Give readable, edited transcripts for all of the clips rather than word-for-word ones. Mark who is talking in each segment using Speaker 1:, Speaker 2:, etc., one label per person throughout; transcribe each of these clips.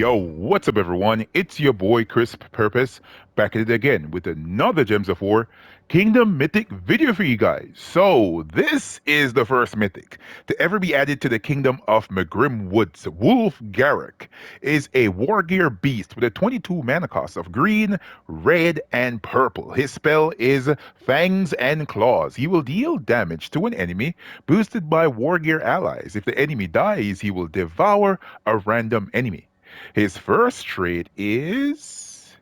Speaker 1: Yo, what's up, everyone? It's your boy CrispPurpose back at it again with another Gemsofwar Kingdom Mythic video for you guys. So, this is the first Mythic to ever be added to the Kingdom of Megrim Woods. Wulfgarok is a wargear beast with a 22 mana cost of green, red, and purple. His spell is Fangs and Claws. He will deal damage to an enemy boosted by wargear allies. If the enemy dies, he will devour a random enemy. His first trait is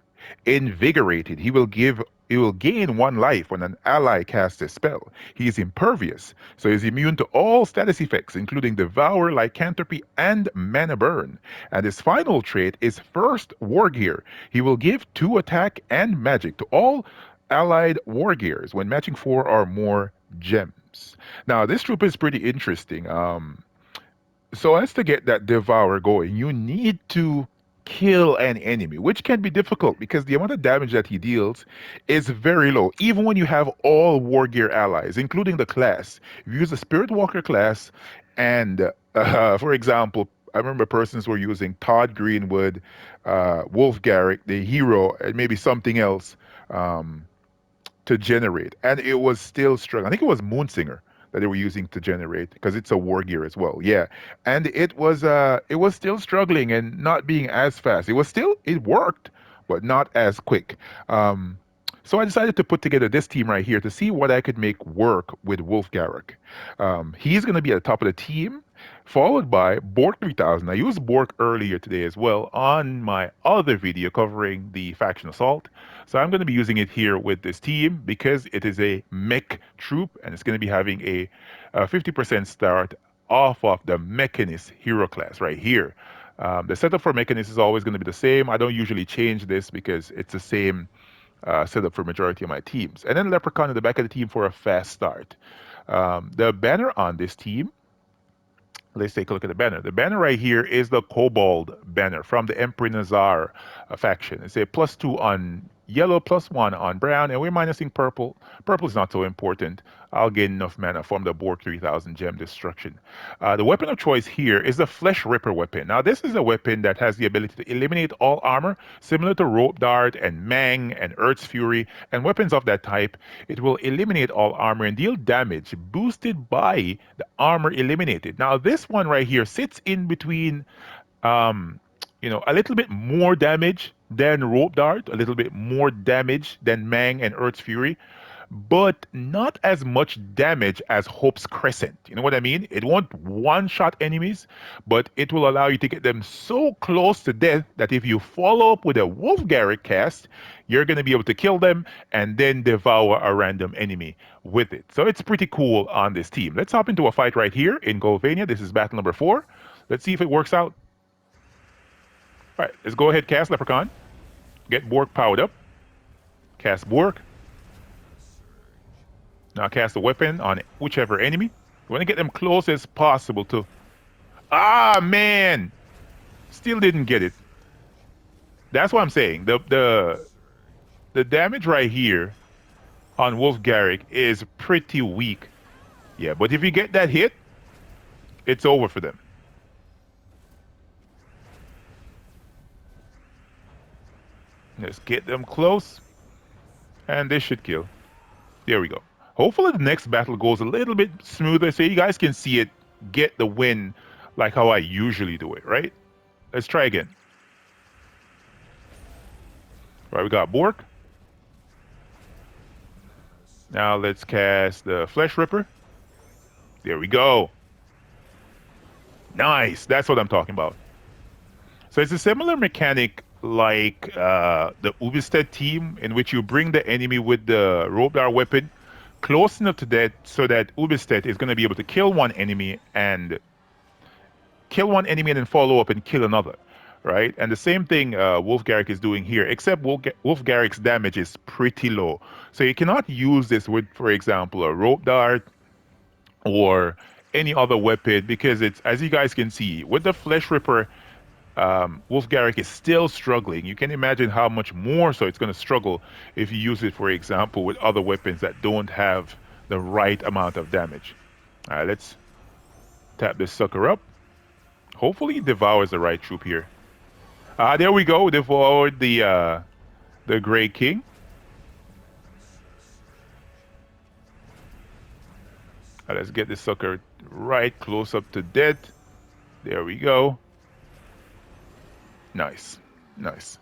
Speaker 1: invigorated. He will gain one life when an ally casts a spell. He is impervious, so he's immune to all status effects, including Devour, Lycanthropy, and Mana Burn. And his final trait is First War Gear. He will give 2 attack and magic to all allied war gears when matching 4 or more gems. Now, this troop is pretty interesting. So as to get that devour going, you need to kill an enemy, which can be difficult because the amount of damage that he deals is very low, even when you have all war gear allies, including the class. If you use the Spirit Walker class, and for example, I remember persons were using Todd Greenwood, Wulfgarok, the hero, and maybe something else. Um, to generate, and it was still struggling. I think it was Moonsinger that they were using to generate because it's a war gear as well. Yeah, and it was still struggling and not being as fast. It worked, but not as quick. So I decided to put together this team right here to see what I could make work with Wulfgarok. He's going to be at the top of the team, followed by Bork 3000. I used Bork earlier today as well on my other video covering the faction assault. So I'm going to be using it here with this team because it is a mech troop and it's going to be having a 50% start off of the Mechanist hero class right here. The setup for Mechanist is always going to be the same. I don't usually change this because it's the same setup for majority of my teams. And then Leprechaun in the back of the team for a fast start. The banner on this team, let's take a look at the banner. The banner right here is the Kobold banner from the Emperor Nazar faction. It's a +2 on yellow, +1 on brown, and we're minusing purple. Purple is not so important. I'll gain enough mana from the Bork 3000 gem destruction. The weapon of choice here is the Flesh Ripper weapon. Now, this is a weapon that has the ability to eliminate all armor, similar to Rope Dart and Mang and Earth's Fury, and weapons of that type. It will eliminate all armor and deal damage boosted by the armor eliminated. Now, this one right here sits in between um, a little bit more damage than Rope Dart, a little bit more damage than Mang and Earth's Fury, but not as much damage as Hope's Crescent. You know what I mean? It won't one-shot enemies, but it will allow you to get them so close to death that if you follow up with a Wulfgarok cast, you're going to be able to kill them and then devour a random enemy with it. So it's pretty cool on this team. Let's hop into a fight right here in Golvania. This is battle number 4. Let's see if it works out. All right, let's go ahead, cast Leprechaun. Get Bork powered up. Cast Bork. Now cast a weapon on whichever enemy. You want to get them close as possible to... Ah, man! Still didn't get it. That's what I'm saying. The damage right here on Wulfgarok is pretty weak. Yeah, but if you get that hit, it's over for them. Let's get them close. And this should kill. There we go. Hopefully the next battle goes a little bit smoother so you guys can see it get the win like how I usually do it, right? Let's try again. All right, we got Bork. Now let's cast the Flesh Ripper. There we go. Nice. That's what I'm talking about. So it's a similar mechanic like the Ubisted team, in which you bring the enemy with the Rope Dart weapon close enough to that so that Ubisted is going to be able to kill one enemy and then follow up and kill another, right? And the same thing Wulfgarok is doing here, except Wulfgarok's damage is pretty low. So you cannot use this with, for example, a Rope Dart or any other weapon because it's, as you guys can see, with the Flesh Ripper, Wulfgarok is still struggling. You can imagine how much more so it's going to struggle if you use it, for example, with other weapons that don't have the right amount of damage. All right, let's tap this sucker up. Hopefully he devours the right troop here. There we go. Devoured the Grey King. Let's get this sucker right close up to death. There we go. Nice, nice.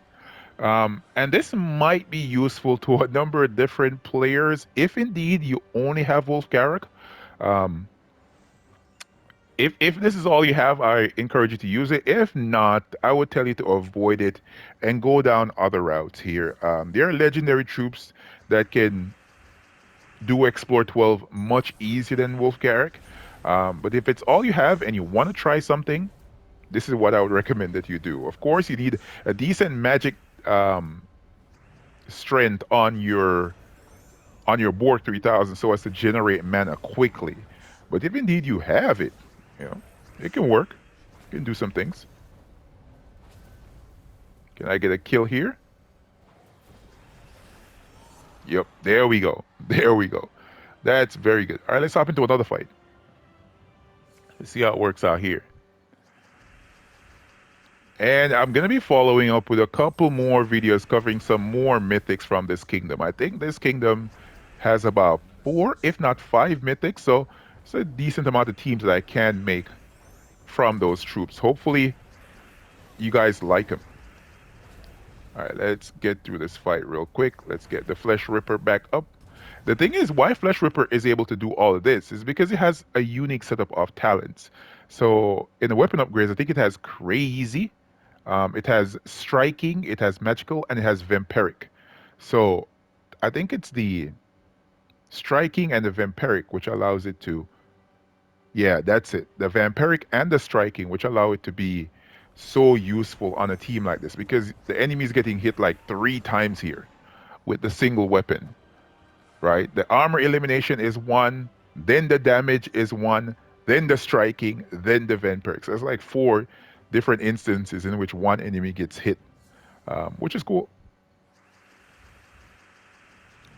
Speaker 1: And this might be useful to a number of different players if indeed you only have Wulfgarok. Um, if this is all you have, I encourage you to use it. If not, I would tell you to avoid it and go down other routes here. There are legendary troops that can do Explore 12 much easier than Wulfgarok. But if it's all you have and you want to try something, this is what I would recommend that you do. Of course, you need a decent magic um, strength on your board 3000 so as to generate mana quickly. But if indeed you have it, you know, it can work. You can do some things. Can I get a kill here? Yep, there we go. There we go. That's very good. All right, let's hop into another fight. Let's see how it works out here. And I'm going to be following up with a couple more videos covering some more mythics from this kingdom. I think this kingdom has about 4, if not 5 mythics. So it's a decent amount of teams that I can make from those troops. Hopefully, you guys like them. All right, let's get through this fight real quick. Let's get the Flesh Ripper back up. The thing is, why Flesh Ripper is able to do all of this is because it has a unique setup of talents. So in the weapon upgrades, I think it has Crazy, it has Striking, it has Magical, and it has Vampiric. So I think it's the Striking and the Vampiric which allows it to, yeah, that's it. The Vampiric and the Striking which allow it to be so useful on a team like this because the enemy is getting hit like 3 times here with the single weapon. Right? The armor elimination is 1, then the damage is 1, then the striking, then the vampiric. So it's like 4 different instances in which one enemy gets hit, which is cool.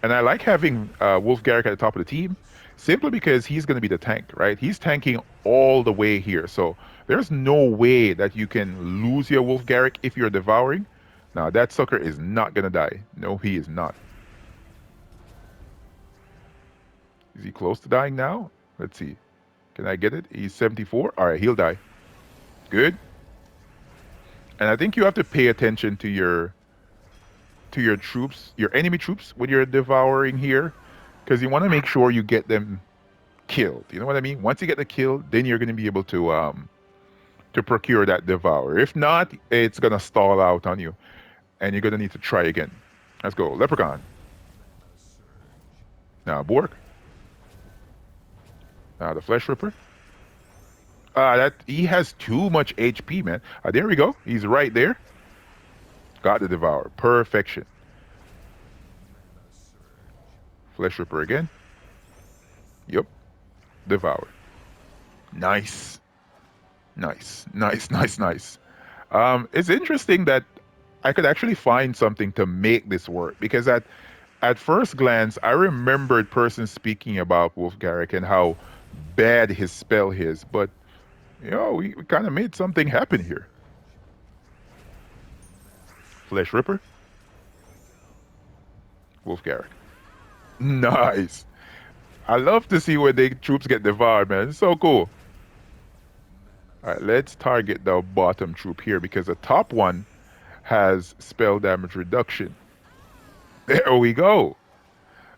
Speaker 1: And I like having Wulfgarok at the top of the team simply because he's going to be the tank, right? He's tanking all the way here. So there's no way that you can lose your Wulfgarok if you're devouring. Now, that sucker is not going to die. No, he is not. Is he close to dying now? Let's see. Can I get it? He's 74. All right, he'll die. Good. And I think you have to pay attention to your troops, your enemy troops, when you're devouring here, because you want to make sure you get them killed. You know what I mean? Once you get the kill, then you're going to be able to procure that devour. If not, it's going to stall out on you, and you're going to need to try again. Let's go, Leprechaun. Now, Bork. The Flesh Ripper. That he has too much HP, man. There we go. He's right there. Got the Devour. Perfection. Flesh Ripper again. Yep. Devour. Nice. Nice. Nice, nice, nice. It's interesting that I could actually find something to make this work because at first glance, I remembered persons speaking about Wulfgarok and how bad his spell is, but you know, we kind of made something happen here. Flesh Ripper. Wulfgarok. Nice. I love to see when the troops get devoured, man. It's so cool. All right, let's target the bottom troop here because the top one has spell damage reduction. There we go.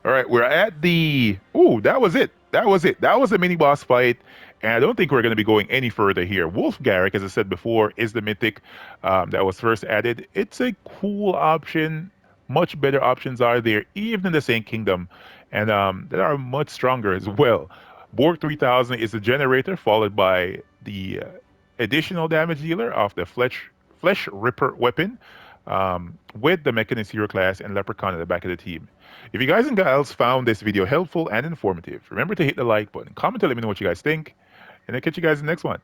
Speaker 1: All right, we're at the... Ooh, that was it. That was it. That was a mini boss fight, and I don't think we're going to be going any further here. Wulfgarok, as I said before, is the mythic that was first added. It's a cool option. Much better options are there, even in the same kingdom, and that are much stronger as well. Borg 3000 is the generator, followed by the additional damage dealer of the Flesh Ripper weapon, with the Mechanist Hero class and Leprechaun at the back of the team. If you guys and gals found this video helpful and informative, remember to hit the like button, comment to let me know what you guys think, and I'll catch you guys in the next one.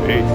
Speaker 1: Peace.